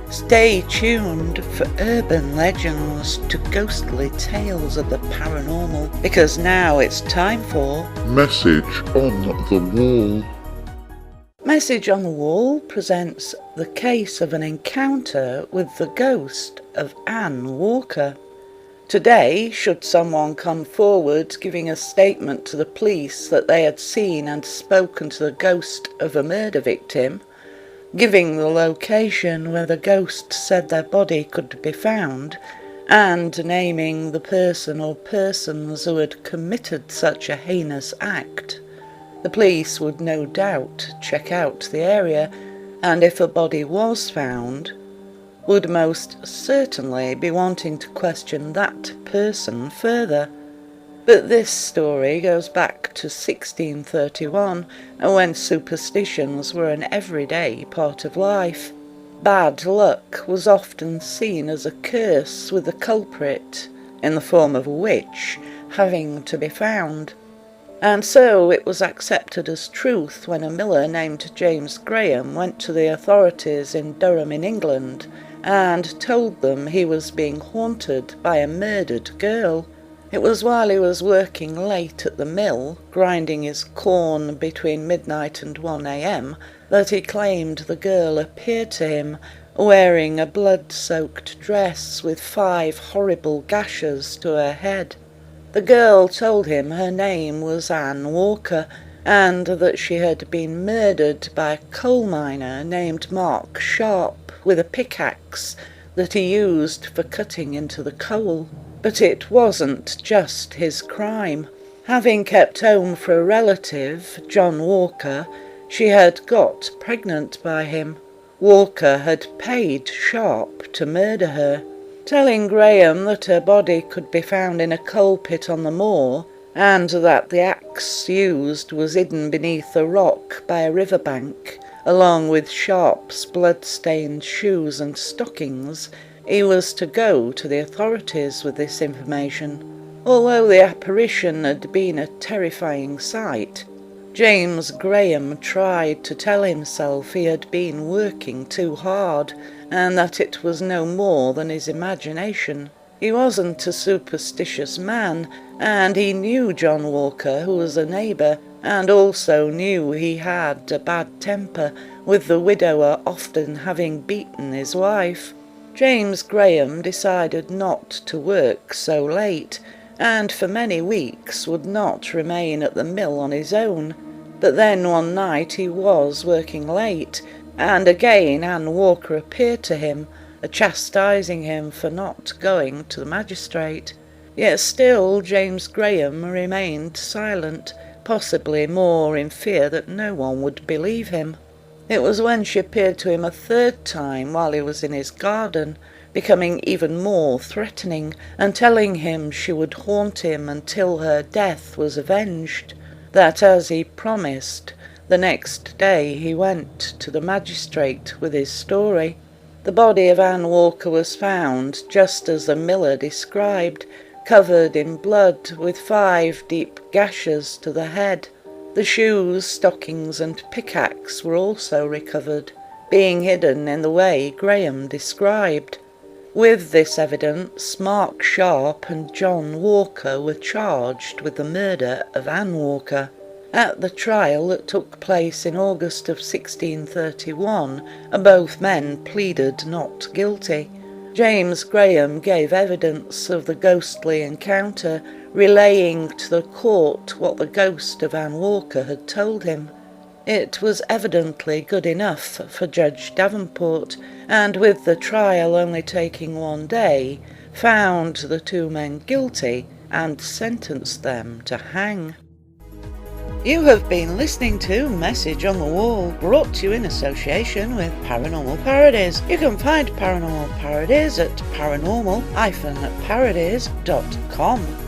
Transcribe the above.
Stay tuned for urban legends to ghostly tales of the paranormal, because now it's time for Message on the Wall. Message on the Wall presents the case of an encounter with the ghost of Anne Walker. Today, should someone come forward giving a statement to the police that they had seen and spoken to the ghost of a murder victim, giving the location where the ghost said their body could be found, and naming the person or persons who had committed such a heinous act, the police would no doubt check out the area, and if a body was found, would most certainly be wanting to question that person further. But this story goes back to 1631, when superstitions were an everyday part of life. Bad luck was often seen as a curse, with the culprit, in the form of a witch, having to be found. And so it was accepted as truth when a miller named James Graham went to the authorities in Durham in England and told them he was being haunted by a murdered girl. It was while he was working late at the mill, grinding his corn between midnight and 1 a.m, that he claimed the girl appeared to him, wearing a blood-soaked dress with 5 horrible gashes to her head. The girl told him her name was Anne Walker, and that she had been murdered by a coal miner named Mark Sharp with a pickaxe that he used for cutting into the coal. But it wasn't just his crime. Having kept home for a relative, John Walker, she had got pregnant by him. Walker had paid Sharp to murder her, telling Graham that her body could be found in a coal pit on the moor, and that the axe used was hidden beneath a rock by a riverbank, along with Sharp's blood-stained shoes and stockings. He was to go to the authorities with this information. Although the apparition had been a terrifying sight, James Graham tried to tell himself he had been working too hard, and that it was no more than his imagination. He wasn't a superstitious man, and he knew John Walker, who was a neighbour, and also knew he had a bad temper, with the widower often having beaten his wife. James Graham decided not to work so late, and for many weeks would not remain at the mill on his own. But then one night he was working late, and again Anne Walker appeared to him, chastising him for not going to the magistrate. Yet still James Graham remained silent, possibly more in fear that no one would believe him. It was when she appeared to him a third time while he was in his garden, becoming even more threatening, and telling him she would haunt him until her death was avenged, that, as he promised, the next day he went to the magistrate with his story. The body of Anne Walker was found just as the miller described, covered in blood with 5 deep gashes to the head. The shoes, stockings and pickaxe were also recovered, being hidden in the way Graham described. With this evidence, Mark Sharp and John Walker were charged with the murder of Anne Walker. At the trial that took place in August of 1631, both men pleaded not guilty. James Graham gave evidence of the ghostly encounter, relaying to the court what the ghost of Anne Walker had told him. It was evidently good enough for Judge Davenport, and with the trial only taking 1 day, found the 2 men guilty and sentenced them to hang. You have been listening to Message on the Wall, brought to you in association with Paranormal Parodies. You can find Paranormal Parodies at paranormal-parodies.com.